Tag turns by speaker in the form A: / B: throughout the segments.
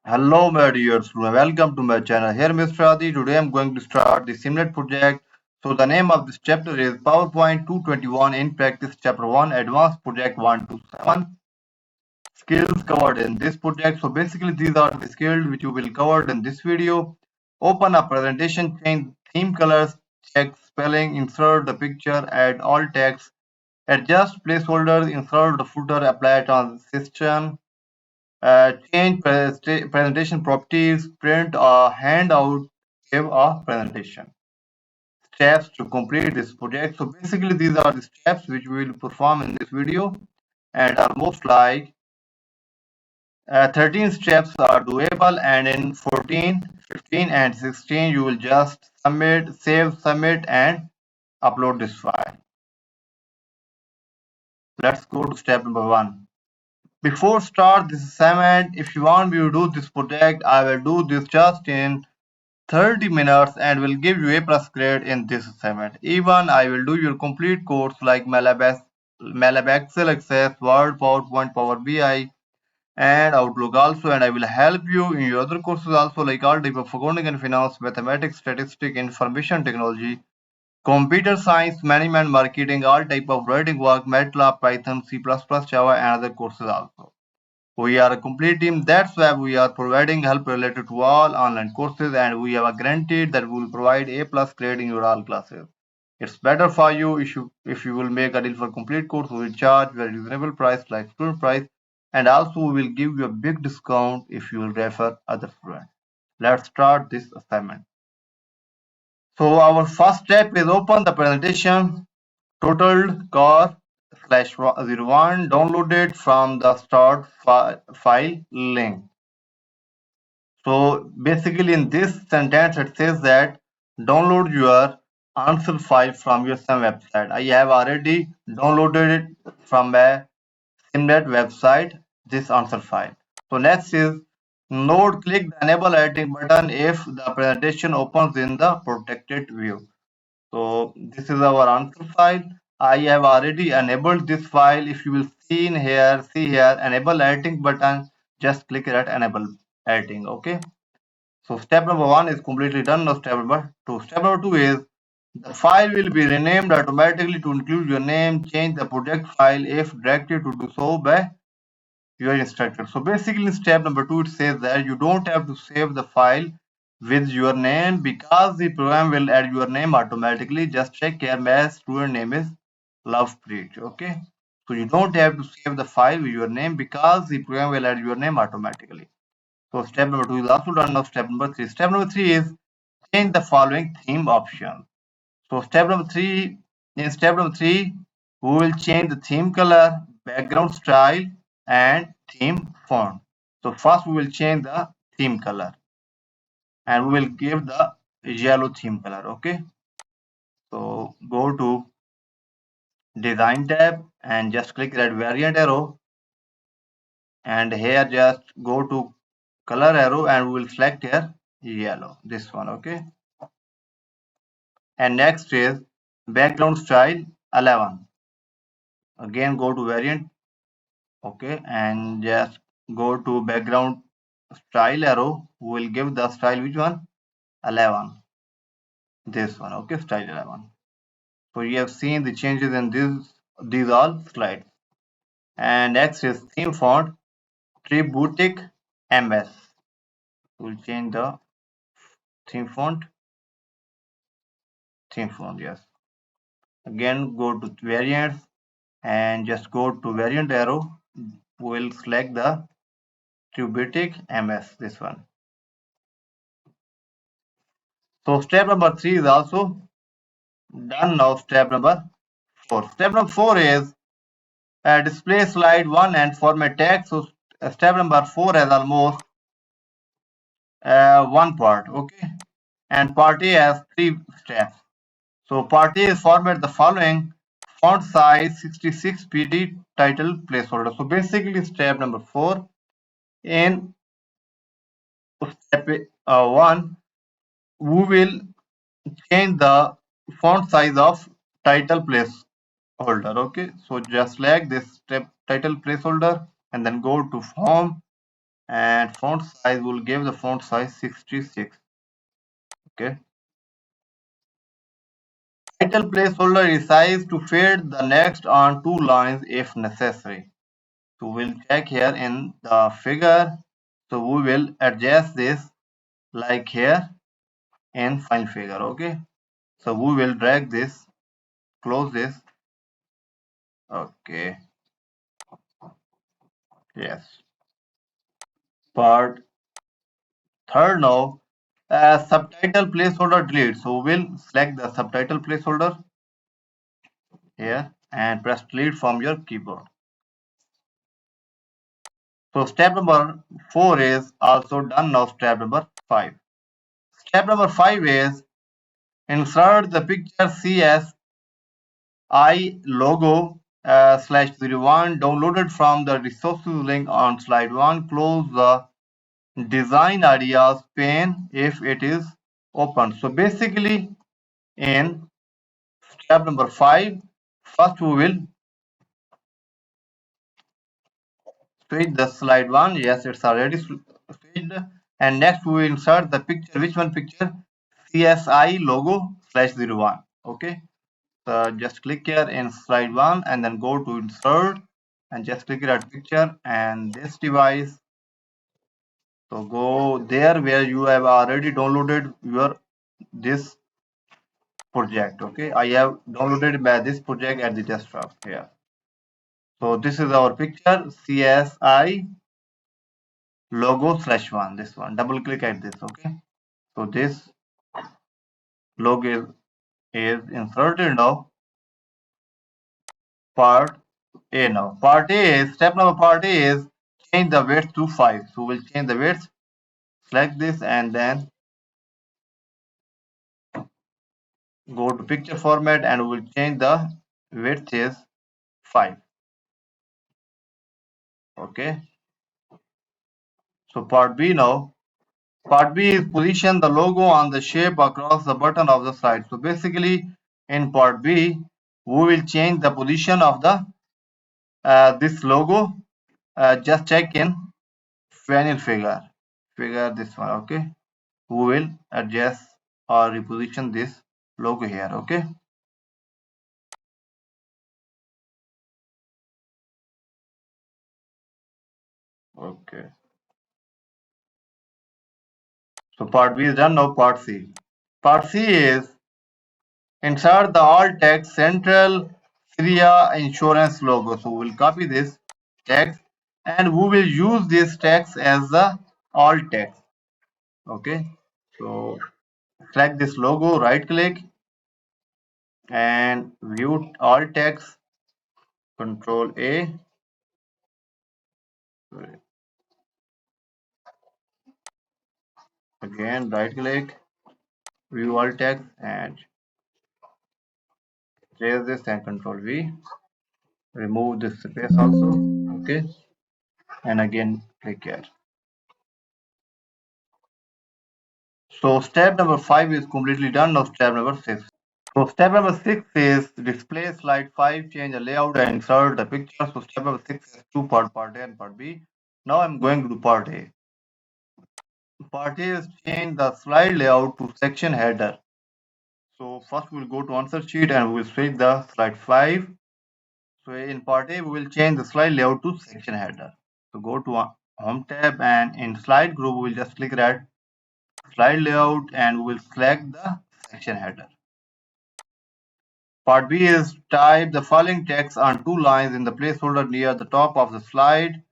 A: Hello, my dear student. Welcome to my channel. Here, Mr. Adi. Today, I'm going to start the SIMnet project. So, the name of this chapter is PowerPoint 221 in Practice Chapter 1 Advanced Project 1 to 7 skills covered in this project. So, basically, these are the skills which you will cover in this video. Open a presentation, change theme colors, check spelling, insert the picture, add all text, adjust placeholders, insert the footer, apply transition, change presentation properties, print a handout, give a presentation. Steps to complete this project. So basically these are the steps which we will perform in this video, and almost like 13 steps are doable, and in 14, 15 and 16 you will just submit and upload this file. Let's go to step number 1. Before start this assignment, if you want me to do this project, I will do this just in 30 minutes and will give you a plus grade in this assignment. Even I will do your complete course like MATLAB Excel, Access, Word, PowerPoint, Power BI, and Outlook also, and I will help you in your other courses also like all type of accounting and finance, mathematics, statistics, information technology, computer science, management, marketing, all type of writing work, MATLAB, Python, C++, Java, and other courses also. We are a complete team. That's why we are providing help related to all online courses, and we have guaranteed that we will provide A plus grade in your all classes. It's better for you if you will make a deal for complete course. We will charge very reasonable price like student price, and also we will give you a big discount if you will refer other students. Let's start this assignment. So our first step is open the presentation. Total core /01 downloaded from the start file link. So basically in this sentence it says that download your answer file from your SIM website. I have already downloaded it from a SIMnet website, this answer file. So next is note, click the enable editing button if the presentation opens in the protected view. So this is our answer file. I have already enabled this file. If you will see here enable editing button, just click that enable editing. Okay. So step number 1 is completely done. Now step number 2. Step number 2 is the file will be renamed automatically to include your name. Change the project file if directed to do so by your instructor. So basically in step number 2 it says that you don't have to save the file with your name because the program will add your name automatically. Just check here, my student name is Lovepreet. Okay. So you don't have to save the file with your name because the program will add your name automatically. So step number 2 is also done. Now step number 3. Step number 3 is change the following theme options. So in step number 3, we will change the theme color, background style, and theme font. So first we will change the theme color and we will give the yellow theme color. Okay. So go to design tab and just click that variant arrow, and here just go to color arrow and we will select here yellow, this one. Okay. And next is background style 11. Again go to variant. Okay, and just go to background style arrow. We will give the style which one? 11. This one. Okay, style 11. So you have seen the changes in these all slides. And next is theme font Tributic MS. We'll change the theme font. Yes. Again go to variants and just go to variant arrow. We'll select the Tributic MS, this one. So step number 3 is also done. Now step number 4. Step number 4 is display slide 1 and format text. So step number 4 has almost one part. Okay, and part A has 3 steps. So part A is format the following: font size 66 PD, title placeholder. So basically step number 4 in step 1 we will change the font size of title placeholder. Okay, so just select this step title placeholder and then go to form and font size will give the font size 66. Okay. Title placeholder resized to fit the next on two lines if necessary. So we'll check here in the figure. So we will adjust this like here in file figure. Okay. So we will drag this, close this. Okay. Yes. Part third now. Subtitle placeholder delete. So we'll select the subtitle placeholder here and press delete from your keyboard. So step number 4 is also done. Now step number 5. Step number 5 is insert the picture CSI logo /01 downloaded from the resources link on slide 1. Close the design ideas pane if it is open. So basically in step number 5, first we will switch the slide 1. Yes, it's already switched. And next we will insert the picture. Which one picture? CSI logo /01. Okay. So just click here in slide 1 and then go to insert and just click that picture and this device. So go there where you have already downloaded your this project. Okay, I have downloaded this project at the desktop here. So this is our picture CSI logo /1. This one. Double click at this. Okay. So this logo is inserted now. Part A now. Part A is step number part A is change the width to 5. So we'll change the width. Select this and then go to picture format and we'll change the width is 5. Okay. So part B now. Part B is position the logo on the shape across the button of the slide. So basically in part B, we will change the position of the this logo. Just check in panel figure this one. Okay, we will adjust or reposition this logo here. Okay. Okay. So part B is done. Now part C. Part C is insert the alt text central Syria insurance logo. So we'll copy this text and we will use this text as the alt text. Okay. So select this logo, right click and view alt text, control A. Again, right click, view alt text and change this and control V. Remove this space also. Okay. And again click here. So step number 5 is completely done. Now step number 6. So step number 6 is display slide 5, change the layout and insert the picture. So step number 6 is two part A and part B. Now I'm going to do part A. Part A is change the slide layout to section header. So first we'll go to answer sheet and we'll switch the slide 5. So in part A, we will change the slide layout to section header. So go to home tab and in slide group, we will just click that slide layout and we will select the section header. Part B is type the following text on two lines in the placeholder near the top of the slide.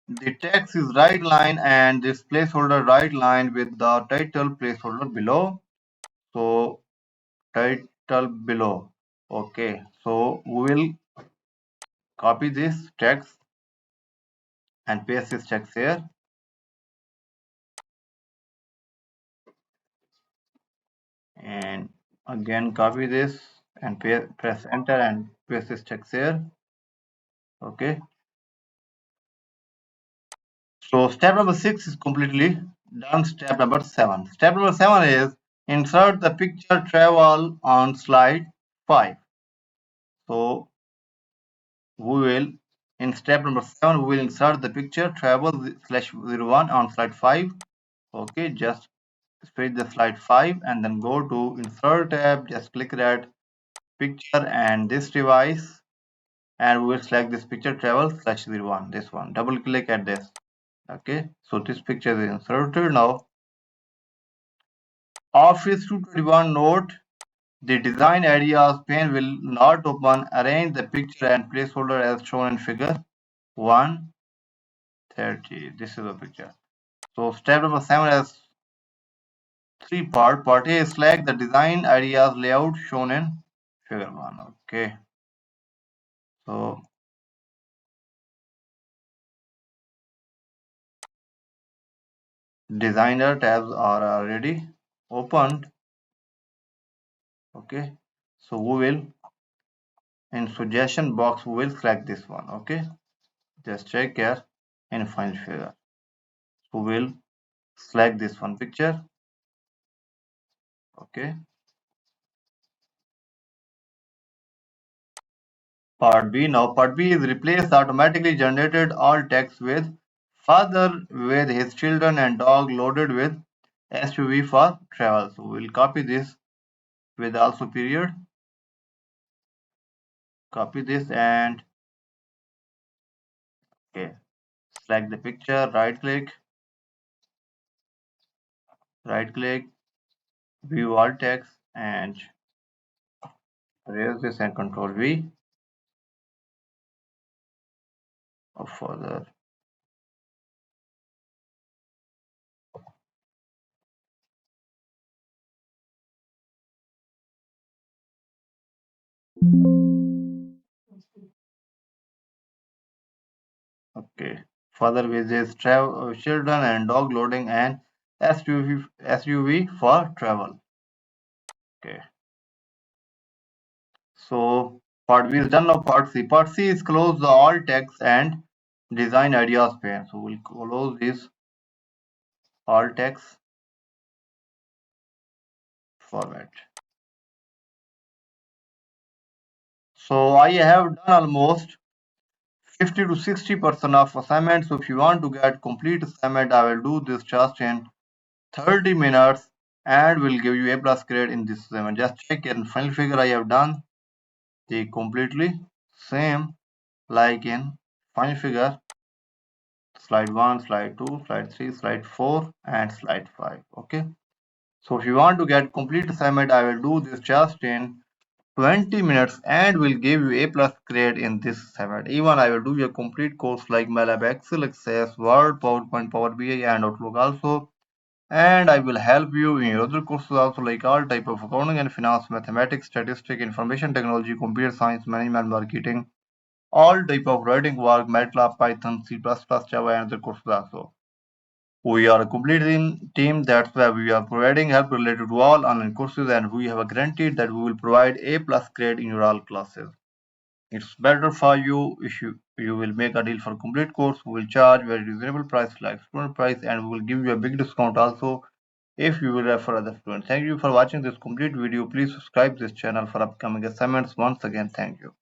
A: The text is right line and this placeholder right line with the title placeholder below. So title below. Okay, so we will copy this text and paste this text here. And again copy this and press enter and paste this text here. Okay. So step number 6 is completely done. Step number 7. Step number 7 is insert the picture travel on slide 5. So we will In step number 7, we will insert the picture travel /01 on slide 5. Okay, just space the slide 5 and then go to insert tab. Just click that picture and this device, and we will select this picture travel /01. This one. Double click at this. Okay, so this picture is inserted now. Office 221 note: the design areas pane will not open. Arrange the picture and placeholder as shown in figure 130. This is the picture. So step number 7 has three parts. Part A is select the design areas layout shown in figure 1. Okay. So designer tabs are already opened. Okay. So we will, in suggestion box, we will select this one. Okay. Just check here in final figure. We will select this one picture. Okay. Part B. Now part B is replace the automatically generated alt text with father with his children and dog loaded with SUV for travel. So we'll copy this with also period. Copy this and okay. Select the picture, right click, view alt text and erase this and control V of further. Okay. Further with this children and dog loading and SUV for travel. Okay. So part B is done. Now part C. Part C is close the all text and design ideas pane. So we'll close this all text format. So I have done almost 50 to 60% of assignment. So if you want to get complete assignment, I will do this just in 30 minutes and will give you A+ grade in this assignment. Just check in final figure. I have done the completely same like in final figure. Slide 1, slide 2, slide 3, slide 4 and slide 5. Okay. So if you want to get complete assignment, I will do this just in 20 minutes and will give you A+ grade in this assignment. Even I will do a complete course like MATLAB, Excel, Access, Word, PowerPoint, Power BI and Outlook also. And I will help you in your other courses also like all type of accounting and finance, mathematics, statistics, information technology, computer science, management, marketing, all type of writing work, MATLAB, Python, C++, Java and other courses also. We are a complete team, that's why we are providing help related to all online courses and we have a guaranteed that we will provide A+ grade in your all classes. It's better for you if you will make a deal for complete course. We will charge very reasonable price like student price and we will give you a big discount also if you will refer other students. Thank you for watching this complete video. Please subscribe this channel for upcoming assignments. Once again, thank you.